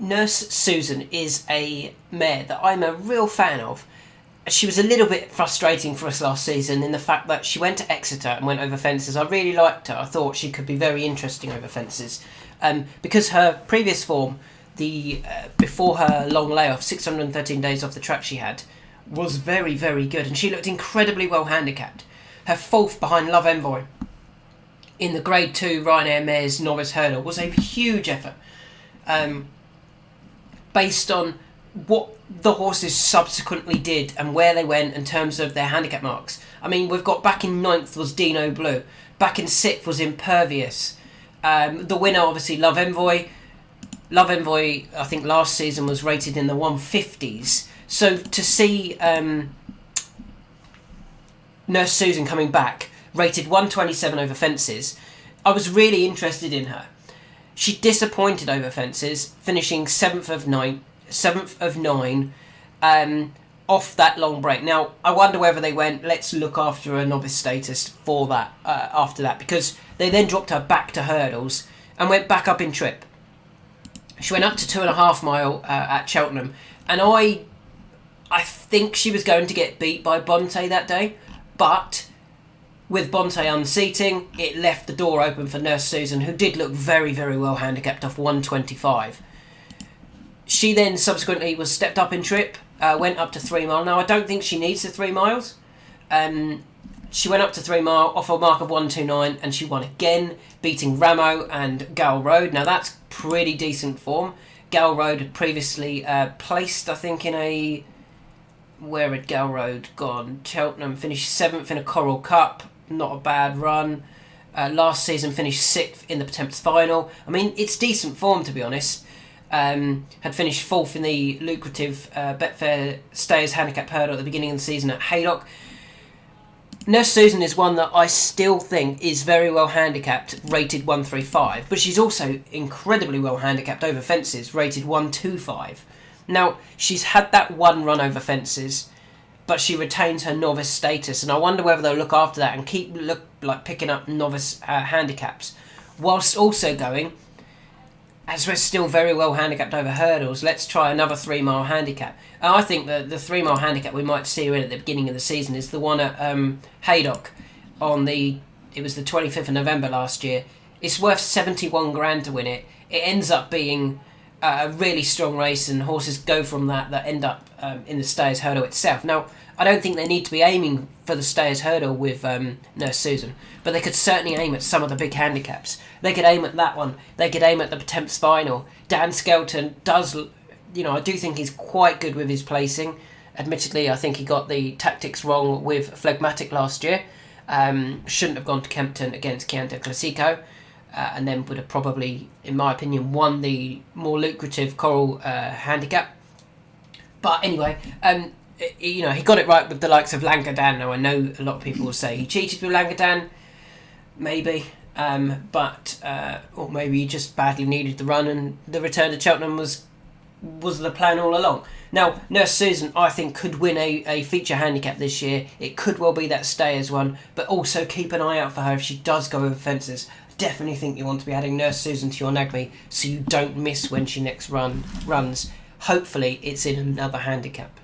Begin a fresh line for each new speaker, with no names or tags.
Nurse Susan is a mare that I'm a real fan of. She was a little bit frustrating for us last season in the fact that she went to Exeter and went over fences. I really liked her. I thought she could be very interesting over fences. Because her previous form, before her long layoff, 613 days off the track she had, was very, very good. And she looked incredibly well handicapped. Her fourth behind Love Envoy in the Grade 2 Ryanair Mares Novice Hurdle was a huge effort. Based on what the horses subsequently did and where they went in terms of their handicap marks. I mean, we've got back in 9th was Dino Blue. Back in 6th was Impervious. The winner, obviously, Love Envoy. Love Envoy, I think last season was rated in the 150s. So to see Nurse Susan coming back, rated 127 over fences, I was really interested in her. She disappointed over fences, finishing 7th of 9 off that long break. Now, I wonder whether they went, let's look after a novice status for that after that, because they then dropped her back to hurdles and went back up in trip. She went up to 2.5 mile at Cheltenham, and I think she was going to get beat by Bonte that day, but with Bonte unseating, it left the door open for Nurse Susan, who did look very, very well handicapped off 125. She then subsequently was stepped up in trip, went up to 3 mile. Now, I don't think she needs the 3 miles. She went up to 3 mile off a mark of 129, and she won again, beating Ramo and Gal Road. Now, that's pretty decent form. Gal Road had previously placed, I think, in a... Where had Gal Road gone? Cheltenham finished 7th in a Coral Cup. Not a bad run. Last season finished 6th in the Temps final. I mean, it's decent form, to be honest. Had finished 4th in the lucrative Betfair Stayers Handicap Hurdle at the beginning of the season at Haydock. Nurse Susan is one that I still think is very well handicapped, rated 135, but she's also incredibly well handicapped over fences, rated 125. Now, she's had that one run over fences, but she retains her novice status, and I wonder whether they'll look after that and keep picking up novice handicaps, whilst also going, as we're still very well handicapped over hurdles, let's try another 3 mile handicap. I think the 3 mile handicap we might see her in at the beginning of the season is the one at Haydock it was the 25th of November last year. It's worth 71 grand to win it. It ends up being a really strong race, and horses go from that end up in the Stayers Hurdle itself. Now, I don't think they need to be aiming for the Stayers Hurdle with Nurse Susan, but they could certainly aim at some of the big handicaps. They could aim at that one. They could aim at the Temps final. Dan Skelton does, I do think he's quite good with his placing. Admittedly, I think he got the tactics wrong with Phlegmatic last year. Shouldn't have gone to Kempton against Chianti Classico. And then would have probably, in my opinion, won the more lucrative Coral handicap. But anyway, he got it right with the likes of Langadan. Now, I know a lot of people will say he cheated with Langadan, maybe, or maybe he just badly needed the run, and the return to Cheltenham was the plan all along. Now, Nurse Susan, I think, could win a feature handicap this year. It could well be that Stayers one, but also keep an eye out for her if she does go over fences. Definitely think you want to be adding Nurse Susan to your NAGME so you don't miss when she next runs. Hopefully it's in another handicap.